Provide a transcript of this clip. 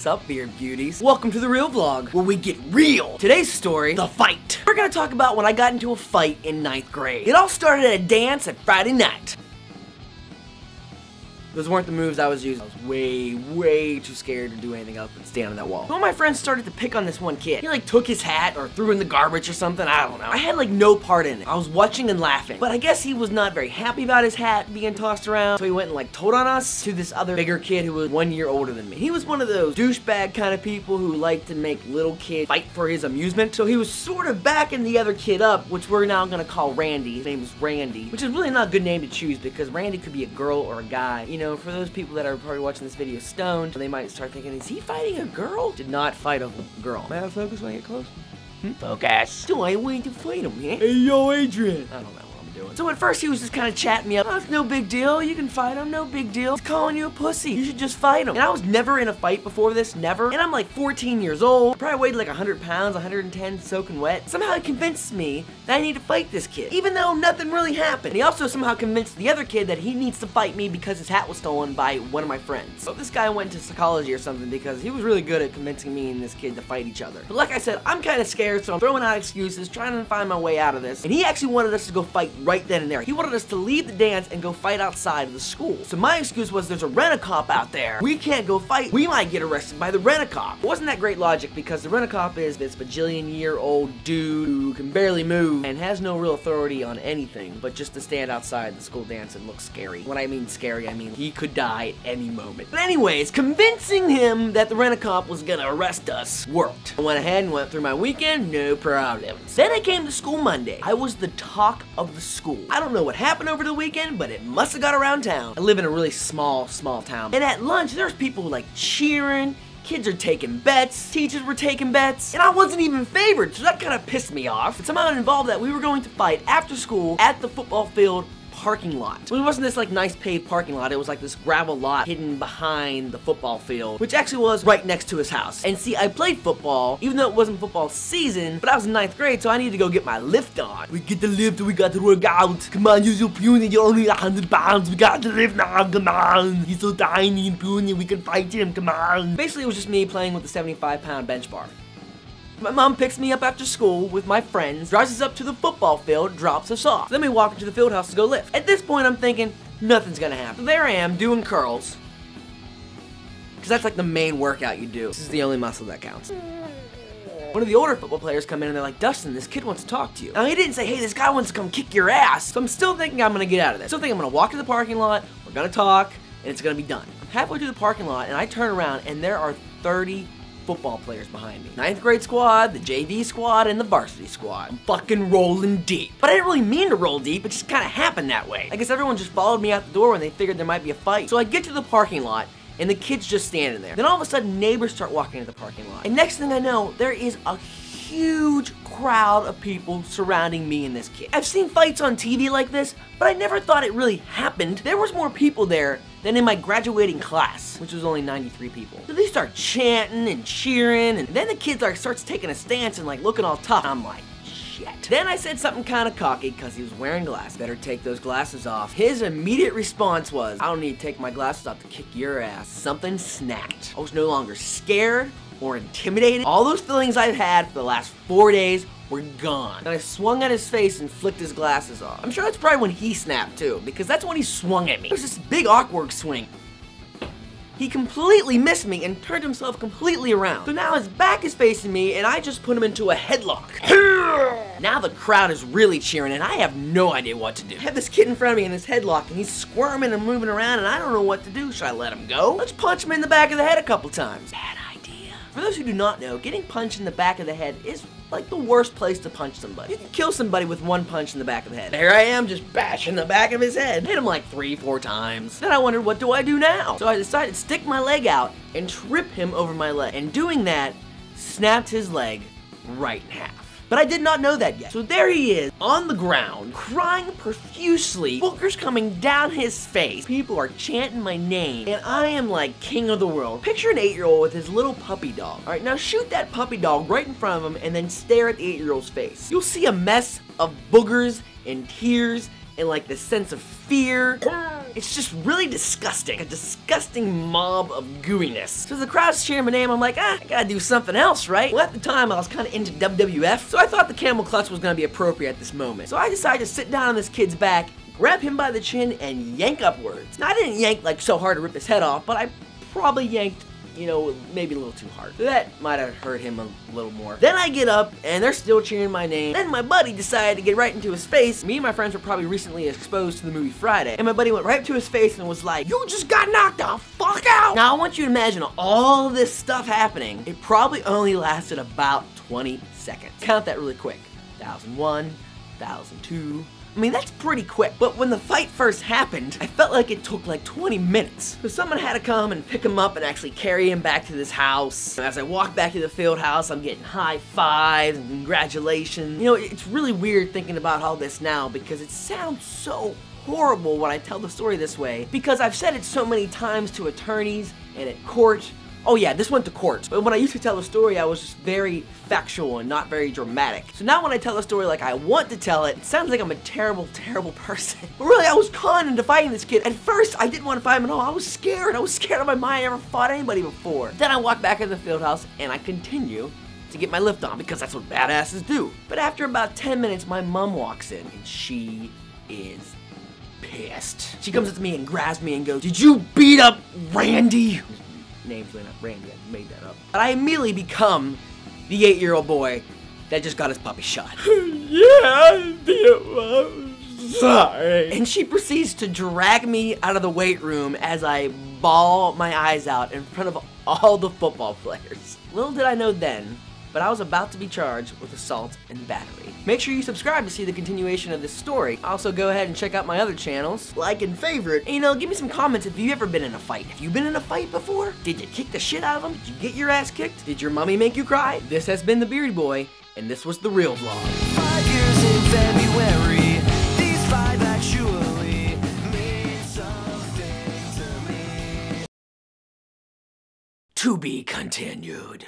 Sup, Beard Beauties? Welcome to the real vlog, where we get real. Today's story, the fight. We're gonna talk about when I got into a fight in 9th grade. It all started at a dance at Friday night. Those weren't the moves I was using. I was way too scared to do anything else but stand on that wall. One of my friends started to pick on this one kid. He like took his hat or threw in the garbage or something, I don't know. I had like no part in it. I was watching and laughing. But I guess he was not very happy about his hat being tossed around, so he went and like told on us to this other bigger kid who was 1 year older than me. He was one of those douchebag kind of people who like to make little kids fight for his amusement. So he was sort of backing the other kid up, which we're now gonna call Randy. His name is Randy, which is really not a good name to choose because Randy could be a girl or a guy. You know, for those people that are probably watching this video stoned, they might start thinking, is he fighting a girl? Did not fight a girl. May I focus when I get close? Focus. So I went to fight him, man. Hey, yo, Adrian. I don't know. So at first he was just kind of chatting me up. Oh, it's no big deal. You can fight him. No big deal. He's calling you a pussy. You should just fight him. And I was never in a fight before this. Never. And I'm like 14 years old. Probably weighed like 100 pounds, 110, soaking wet. Somehow he convinced me that I need to fight this kid, even though nothing really happened. He also somehow convinced the other kid that he needs to fight me because his hat was stolen by one of my friends. So this guy went to psychology or something because he was really good at convincing me and this kid to fight each other. But like I said, I'm kind of scared, so I'm throwing out excuses, trying to find my way out of this. And he actually wanted us to go fight right then and there. He wanted us to leave the dance and go fight outside of the school. So my excuse was, there's a rent-a-cop out there. We can't go fight. We might get arrested by the rent-a-cop. It wasn't that great logic because the rent-a-cop is this bajillion-year-old dude who can barely move and has no real authority on anything but just to stand outside the school dance and look scary. When I mean scary, I mean he could die at any moment. But anyways, convincing him that the rent-a-cop was gonna arrest us worked. I went ahead and went through my weekend, no problems. Then I came to school Monday. I was the talk of the school. I don't know what happened over the weekend, but it must have got around town. I live in a really small town. And at lunch, there's people like cheering, kids are taking bets, teachers were taking bets, and I wasn't even favored, so that kind of pissed me off. But somehow it involved that we were going to fight after school at the football field parking lot. So it wasn't this like nice paved parking lot, it was like this gravel lot hidden behind the football field, which actually was right next to his house. And see, I played football, even though it wasn't football season, but I was in 9th grade, so I needed to go get my lift on. We get the lift, we got to work out. Come on, use your puny, you're only 100 pounds, we got the lift now, come on. He's so tiny and puny, we can fight him, come on. Basically, it was just me playing with the 75-pound bench bar. My mom picks me up after school with my friends, drives us up to the football field, drops us off. Then we walk into the field house to go lift. At this point, I'm thinking, nothing's gonna happen. So there I am, doing curls. Because that's like the main workout you do. This is the only muscle that counts. One of the older football players come in and they're like, Dustin, this kid wants to talk to you. Now, he didn't say, hey, this guy wants to come kick your ass. So I'm still thinking I'm gonna get out of this. Still thinking I'm gonna walk to the parking lot, we're gonna talk, and it's gonna be done. I'm halfway through the parking lot, and I turn around, and there are 30 football players behind me. 9th grade squad, the JV squad, and the varsity squad. I'm fucking rolling deep. But I didn't really mean to roll deep, it just kind of happened that way. I guess everyone just followed me out the door when they figured there might be a fight. So I get to the parking lot, and the kid's just standing there. Then all of a sudden, neighbors start walking into the parking lot. And next thing I know, there is a huge crowd of people surrounding me and this kid. I've seen fights on TV like this, but I never thought it really happened. There was more people there than in my graduating class, which was only 93 people. So they start chanting and cheering, and then the kid starts taking a stance and like looking all tough. I'm like, shit. Then I said something kind of cocky because he was wearing glasses. Better take those glasses off. His immediate response was, I don't need to take my glasses off to kick your ass. Something snapped. I was no longer scared or intimidated. All those feelings I've had for the last 4 days were gone. And I swung at his face and flicked his glasses off. I'm sure that's probably when he snapped too, because that's when he swung at me. It was this big awkward swing. He completely missed me and turned himself completely around. So now his back is facing me and I just put him into a headlock. Now the crowd is really cheering and I have no idea what to do. I have this kid in front of me in this headlock and he's squirming and moving around and I don't know what to do. Should I let him go? Let's punch him in the back of the head a couple times. Bad idea. For those who do not know, getting punched in the back of the head is like the worst place to punch somebody. You can kill somebody with one punch in the back of the head. There I am, just bashing the back of his head. Hit him like 3-4 times. Then I wondered, what do I do now? So I decided to stick my leg out and trip him over my leg. And doing that, snapped his leg right in half. But I did not know that yet. So there he is, on the ground, crying profusely, boogers coming down his face. People are chanting my name, and I am like king of the world. Picture an 8-year-old with his little puppy dog. All right, now shoot that puppy dog right in front of him and then stare at the 8-year-old's face. You'll see a mess of boogers and tears and like this sense of fear. It's just really disgusting. A disgusting mob of gooiness. So the crowd's cheering my name, I'm like, I gotta do something else, right? Well, at the time, I was kind of into WWF, so I thought the camel clutch was gonna be appropriate at this moment. So I decided to sit down on this kid's back, grab him by the chin, and yank upwards. Now, I didn't yank like so hard to rip his head off, but I probably yanked, you know, maybe a little too hard. So that might have hurt him a little more. Then I get up, and they're still cheering my name. Then my buddy decided to get right into his face. Me and my friends were probably recently exposed to the movie Friday, and my buddy went right up to his face and was like, "You just got knocked the fuck out!" Now, I want you to imagine all this stuff happening. It probably only lasted about 20 seconds. Count that really quick. 1001, 1002. I mean, that's pretty quick, but when the fight first happened, I felt like it took like 20 minutes. So someone had to come and pick him up and actually carry him back to this house. As I walk back to the field house, I'm getting high fives and congratulations. You know, it's really weird thinking about all this now because it sounds so horrible when I tell the story this way, because I've said it so many times to attorneys and at court. Oh yeah, this went to court. But when I used to tell the story, I was just very factual and not very dramatic. So now when I tell the story like I want to tell it, it sounds like I'm a terrible, terrible person. But really, I was conned into fighting this kid. At first, I didn't want to fight him at all. I was scared. I was scared of my mind. I never fought anybody before. Then I walked back into the field house and I continue to get my lift on because that's what badasses do. But after about 10 minutes, my mom walks in and she is pissed. She comes up to me and grabs me and goes, "Did you beat up Randy?" Name's really not Randy, I made that up. But I immediately become the 8-year-old boy that just got his puppy shot. Yeah, I'm sorry. And she proceeds to drag me out of the weight room as I bawl my eyes out in front of all the football players. Little did I know then, but I was about to be charged with assault and battery. Make sure you subscribe to see the continuation of this story. Also, go ahead and check out my other channels, like and favorite, and, you know, give me some comments if you've ever been in a fight. Have you been in a fight before? Did you kick the shit out of them? Did you get your ass kicked? Did your mommy make you cry? This has been the Beardy Boy, and this was the real vlog. 5 years in February, these 5 actually mean something to me. To be continued.